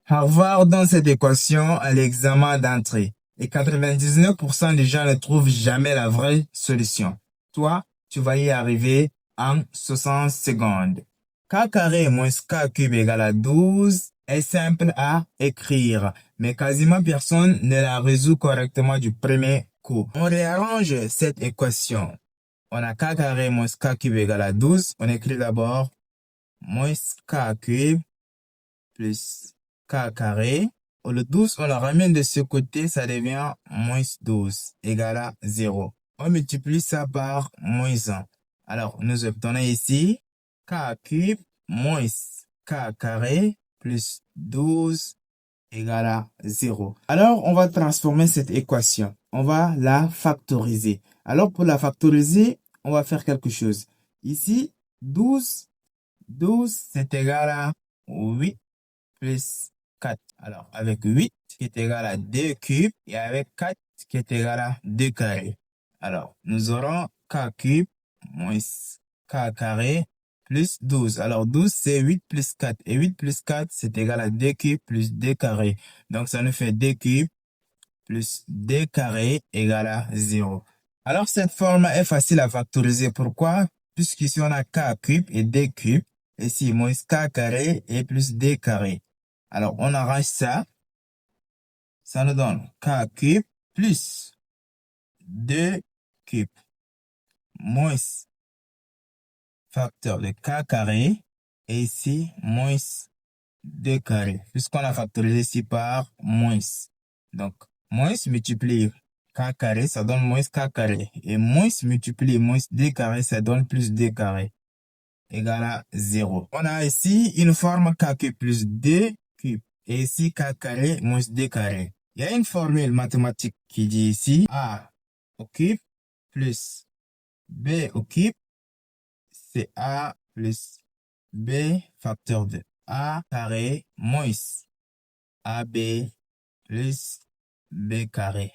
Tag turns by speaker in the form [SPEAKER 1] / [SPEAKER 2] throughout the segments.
[SPEAKER 1] Avoir dans cette équation l'examen d'entrée. Et 99% des gens ne trouvent jamais la vraie solution. Toi, tu vas y arriver en 60 secondes. K carré moins K cube égale à 12 est simple à écrire, mais quasiment personne ne la résout correctement du premier coup. On réarrange cette équation. On a K carré moins K cube égale à 12. On écrit d'abord moins K cube plus K carré. Le 12, on le ramène de ce côté, ça devient moins 12 égale à 0. On multiplie ça par moins 1. Alors, nous obtenons ici K cube moins K carré plus 12 égale à 0. Alors, on va transformer cette équation. On va la factoriser. Alors, pour la factoriser, on va faire quelque chose. Ici, 12 c'est égal à 8 plus 4. Alors, avec 8 qui est égal à 2 cubes et avec 4 qui est égal à 2 carrés. Alors, nous aurons K cube moins K carré plus 12. Alors, 12, c'est 8 plus 4. Et 8 plus 4, c'est égal à 2 cubes plus 2 carrés. Donc, ça nous fait 2 cubes plus 2 carrés égale à 0. Alors, cette forme est facile à factoriser. Pourquoi? Puisqu'ici, on a K cube et 2 cubes. Ici, moins K carré et plus 2 carrés. Alors, on arrange ça. Ça nous donne K cube plus 2 cubes moins facteur de K carré. Et ici, moins 2 carrés. Puisqu'on a factorisé ici par moins. Donc, moins multiplie K carré, ça donne moins K carré. Et moins multiplie moins 2 carré, ça donne plus 2 carré. Égale à 0. On a ici une forme K cube plus 2 cubes. Et ici, K carré moins 2 carré. Il y a une formule mathématique qui dit ici A au cube plus B au cube, c'est A plus B facteur de A carré moins AB plus B carré.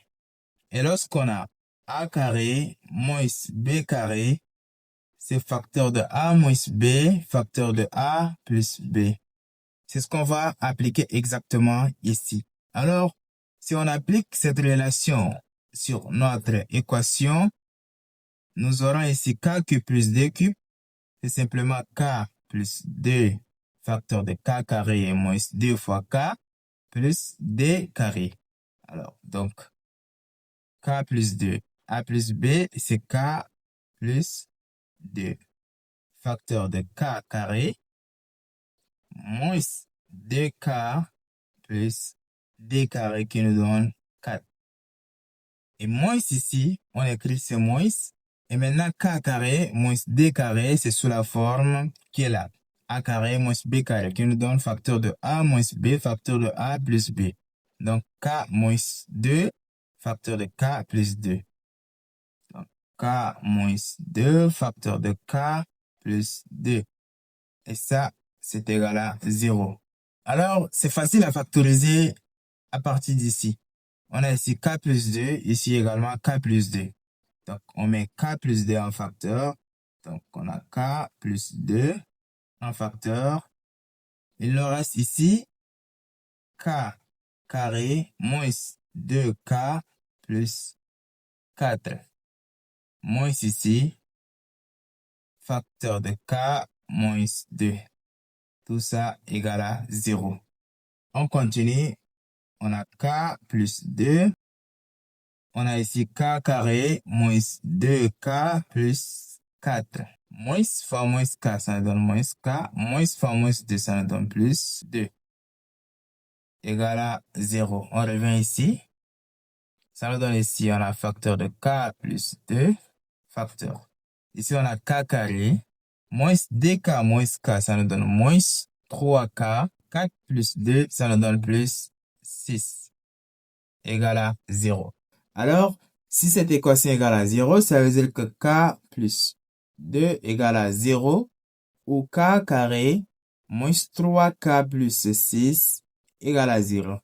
[SPEAKER 1] Et lorsqu'on a A carré moins B carré, c'est facteur de A moins B, facteur de A plus B. C'est ce qu'on va appliquer exactement ici. Alors, si on applique cette relation sur notre équation, nous aurons ici K cube plus 2 cubes. C'est simplement K plus 2 facteur de K carré et moins 2 fois K plus D carré. Alors, donc, K plus 2. A plus B, c'est K plus 2. Facteur de K carré moins 2K plus D carré qui nous donne 4. Et moins ici, on écrit ce moins. Et maintenant, K carré moins D carré, c'est sous la forme qui est là. A carré moins B carré qui nous donne facteur de A moins B, facteur de A plus B. Donc, K moins 2, facteur de K plus 2. Donc, K moins 2, facteur de K plus 2. Et ça, c'est égal à 0. Alors, c'est facile à factoriser à partir d'ici. On a ici K plus 2, ici également K plus 2. Donc, on met K plus 2 en facteur. Donc, on a K plus 2 en facteur. Il nous reste ici K carré moins 2K plus 4. Moins ici, facteur de K moins 2. Tout ça égale à 0. On continue. On a K plus 2. On a ici K carré moins 2K plus 4. Moins fois moins K, ça nous donne moins K. Moins fois moins 2, ça nous donne plus 2. Égal à 0. On revient ici. Ça nous donne ici, on a facteur de K plus 2. Facteur. Ici, on a K carré. Moins 2K moins K, ça nous donne moins 3K. 4 plus 2, ça nous donne plus 6. Égal à 0. Alors, si cette équation est égale à 0, ça veut dire que K plus 2 égale à 0, ou K carré moins 3K plus 6 égale à 0.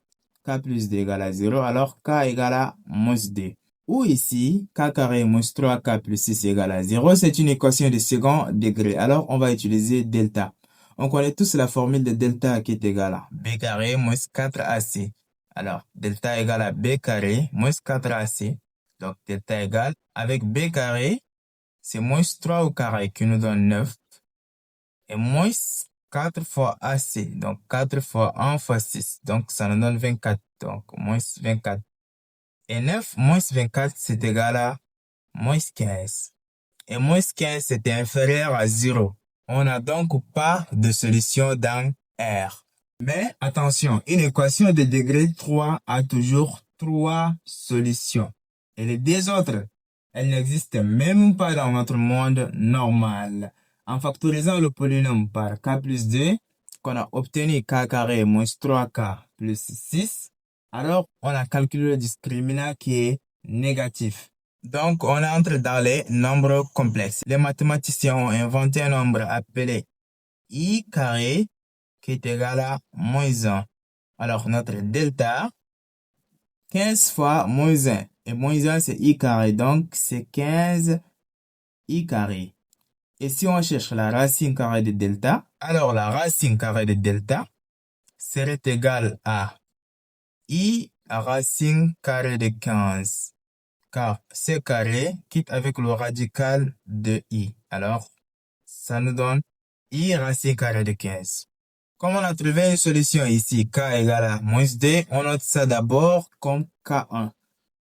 [SPEAKER 1] K plus 2 égale à 0, alors K égale à moins 2. Ou ici, K carré moins 3K plus 6 égale à 0, c'est une équation de second degré. Alors, on va utiliser delta. On connaît tous la formule de delta qui est égale à b carré moins 4ac. Alors, delta égale à b carré moins 4ac. Donc, delta égale, avec b carré, c'est moins 3 au carré qui nous donne 9. Et moins 4 fois ac. Donc, 4 fois 1 fois 6. Donc, ça nous donne 24. Donc, moins 24. Et 9 moins 24, c'est égal à moins 15. Et moins 15, c'est inférieur à 0. On n'a donc pas de solution dans R. Mais attention, une équation de degré 3 a toujours 3 solutions. Et les deux autres, elles n'existent même pas dans notre monde normal. En factorisant le polynôme par k plus 2, qu'on a obtenu k carré moins 3k plus 6, alors on a calculé le discriminant qui est négatif. Donc, on entre dans les nombres complexes. Les mathématiciens ont inventé un nombre appelé i carré qui est égal à moins 1. Alors, notre delta, 15 fois moins 1. Et moins 1, c'est i carré. Donc, c'est 15 i carré. Et si on cherche la racine carrée de delta, alors la racine carrée de delta serait égale à i racine carrée de 15. Car c carré quitte avec le radical de i. Alors, ça nous donne i racine carrée de 15. Comme on a trouvé une solution ici, k égale à moins 2, on note ça d'abord comme k1,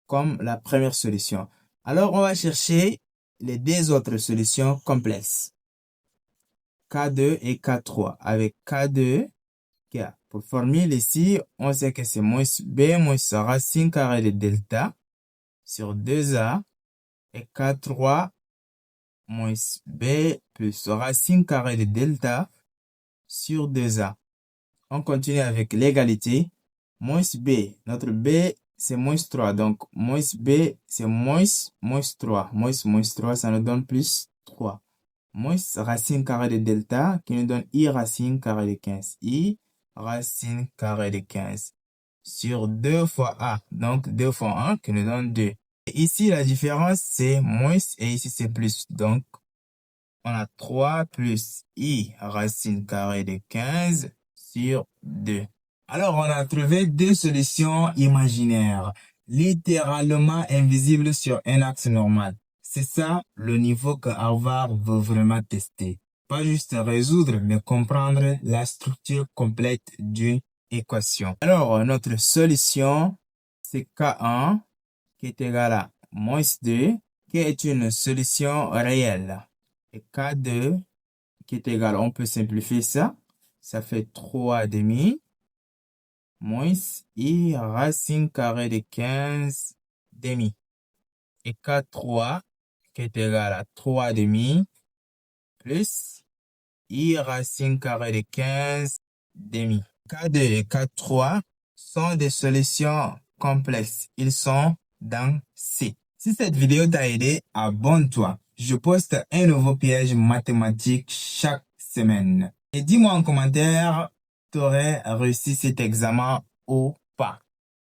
[SPEAKER 1] comme la première solution. Alors, on va chercher les deux autres solutions complexes, k2 et k3. Avec k2, pour formule ici, on sait que c'est moins b moins racine carrée de delta sur 2a et k3 moins b plus racine carrée de delta sur 2a. On continue avec l'égalité. Moins b, notre b c'est moins 3, donc moins b c'est moins 3. Moins 3, ça nous donne plus 3. Moins racine carrée de delta qui nous donne i racine carrée de 15. I racine carrée de 15 sur 2 fois a, donc 2 fois 1 qui nous donne 2. Et ici, la différence, c'est moins et ici, c'est plus. Donc, on a 3 plus i racine carrée de 15 sur 2. Alors, on a trouvé deux solutions imaginaires, littéralement invisibles sur un axe normal. C'est ça le niveau que Harvard veut vraiment tester. Pas juste résoudre, mais comprendre la structure complète d'une équation. Alors, notre solution, c'est K1 qui est égal à moins 2, qui est une solution réelle. Et K2 qui est égal, on peut simplifier ça, ça fait 3 demi moins i racine carrée de 15 demi. Et K3 qui est égal à 3 demi plus i racine carrée de 15 demi. K2 et K3 sont des solutions complexes. Ils sont dans C. Si cette vidéo t'a aidé, abonne-toi. Je poste un nouveau piège mathématique chaque semaine. Et dis-moi en commentaire, t'aurais réussi cet examen ou pas.